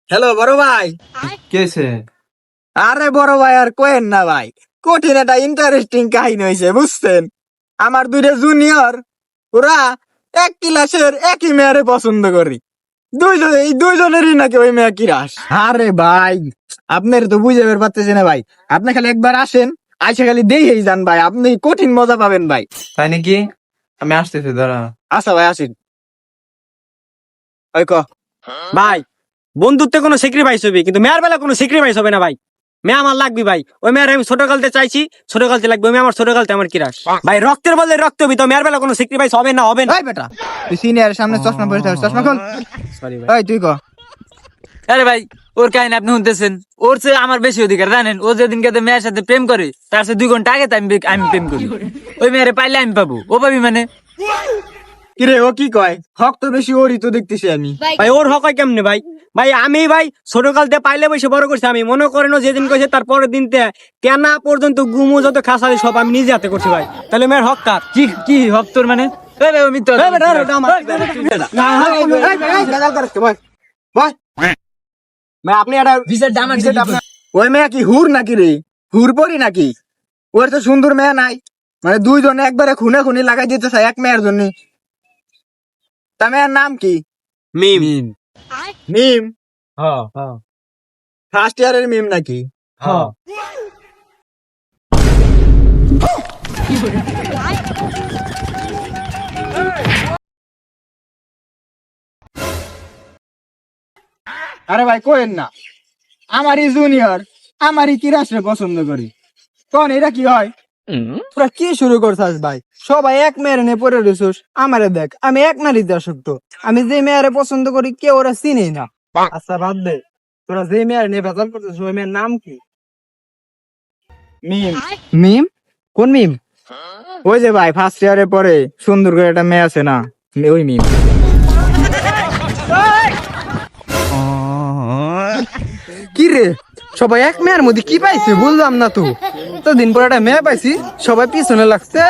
Hello বড় ভাই। কেছে? আরে বড় ভাই আর কোয়েন না ভাই, কঠিন একটা ইন্টারেস্টিং কাহিনী হয়েছে বুঝছেন। আমার দুইটা জুনিয়র, ওরা এক ক্লাসের একই মেয়ারে পছন্দ করি। এই দুইজনেরই নাকি ওই মেয়া কিরাস। আরে ভাই আপনার তো বুঝে বের পারতেছে না ভাই, আপনি খালি একবার আসেন, আইসা খালি দেখেই যান ভাই, আপনি কঠিন মজা পাবেন ভাই। তাই নাকি? আমি আসতেছি, দাঁড়া। আচ্ছা ভাই আসেন। ওই ক ভাই, বন্ধুত্বে কোনো স্যাক্রিফাইস হবে, কিন্তু মেয়ের বেলা কোনো স্যাক্রিফাইস হবে না ভাই। মেয়ে আমার লাগবে ভাই। ওই মেয়ের আমি ছোট কালতে চাইছি, ছোট কালতে লাগবে। ওই মেয়ে আমার ছোট কালতে আমার কিরাস ভাই। রক্তের বদলে রক্ত হবে, তো মেয়ের বেলা কোনো স্যাক্রিফাইস হবে না, হবে না। ভাই বেটা, তুই সিনিয়রের সামনে চশমা পরে থাকিস, চশমা খোল। সরি ভাই। ওই তুই ক। আরে ভাই, ওর কাহিনী আপনি শুনতেছেন, ওর চেয়ে আমার বেশি অধিকার জানেন। ও যেদিনকে মেয়ের সাথে প্রেম করে, তার সাথে 2 ঘন্টা আগে তো আমি প্রেম করি। ওই মেয়েরে পাইলে আমি পাবো, ও পাবি মানে? কিরে ও কি কয়? হক তো বেশি ওরই তো দেখতেছি আমি। ভাই ওর হক হয় কেমনে ভাই? ভাই আমি ভাই ছোট কালতে পাইলে বসে বড় করছি। আমি মনে করেন ও যেদিন কইছে তার পরের দিন কেনা পর্যন্ত গুমু যত খাসালি সব আমি নিজে হাতে করছি ভাই। তাহলে মেয়ের হক কার? কি কি হক তোর মানে? এই ভাই, আমি তো এই বেটা, ওটা আমার। না, এই গালাল করিস কে, বয়, বয়। ভাই, আপনি একটা বিচারটা আমার দিকে আপনার ওই মেয়ে কি হুর নাকি রে? হুর পরি নাকি? ওর তো সুন্দর মেয়ে নাই, মানে দুইজনে একবারে খুনে খুনি লাগাই দিতে চায় এক মেয়ের জন্য। তা মেয়ের নাম কি? মিম। মিম? হ্যাঁ ফার্স্ট ইয়ারের মিম নাকি? হ্যাঁ। আরে ভাই কোয়েন না, আমারই জুনিয়র, আমারই কিরাসরে পছন্দ করি। কোন এটা কি হয়? তোরা কি শুরু করছাস ভাই? সবাই এক মেয়ের নিয়ে পড়ে রইছস। আমারে দেখ, আমি এক নারীতে আসক্ত। আমি যে মেয়েরে পছন্দ করি কেউ ওরা চিনেই না। আচ্ছা বাদ দে, তোরা যে মেয়ের নিয়ে ভেজাল করতেছিস ওই মেয়ের নাম কি? মিম। মিম? কোন মিম? ওই যে ভাই ফার্স্ট ইয়ারে পরে সুন্দর করে একটা মেয়ে আছে না, ওই মিম। কি রে, সবাই এক মেয়ের মধ্যে কি পাইছে বুঝলাম না তো। তো দিন পর একটা মেয়ে পাইছি, সবাই পিছনে লাগছে।